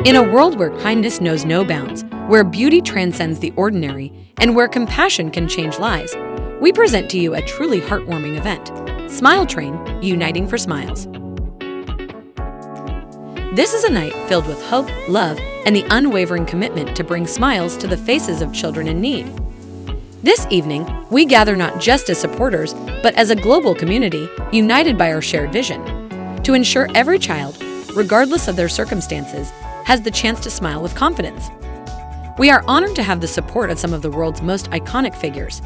In a world where kindness knows no bounds, where beauty transcends the ordinary, and where compassion can change lives, we present to you a truly heartwarming event, Smile Train, Uniting for Smiles. This is a night filled with hope, love, and the unwavering commitment to bring smiles to the faces of children in need. This evening, we gather not just as supporters, but as a global community, united by our shared vision, to ensure every child, regardless of their circumstances, has the chance to smile with confidence. We are honored to have the support of some of the world's most iconic figures.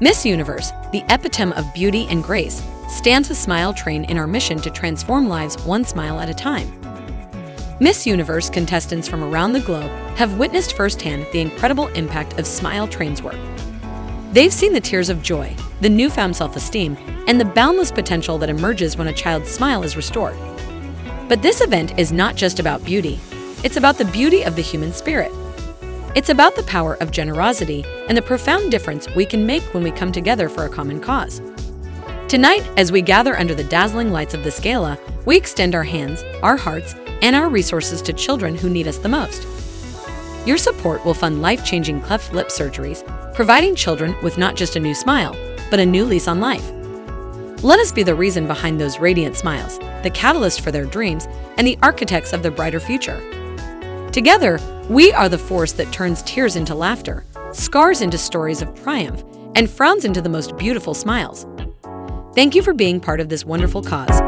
Miss Universe, the epitome of beauty and grace, stands with Smile Train in our mission to transform lives one smile at a time. Miss Universe contestants from around the globe have witnessed firsthand the incredible impact of Smile Train's work. They've seen the tears of joy, the newfound self-esteem, and the boundless potential that emerges when a child's smile is restored. But this event is not just about beauty. It's about the beauty of the human spirit. It's about the power of generosity and the profound difference we can make when we come together for a common cause. Tonight, as we gather under the dazzling lights of this gala, we extend our hands, our hearts, and our resources to children who need us the most. Your support will fund life-changing cleft lip surgeries, providing children with not just a new smile, but a new lease on life. Let us be the reason behind those radiant smiles, the catalyst for their dreams, and the architects of their brighter future. Together, we are the force that turns tears into laughter, scars into stories of triumph, and frowns into the most beautiful smiles. Thank you for being part of this wonderful cause.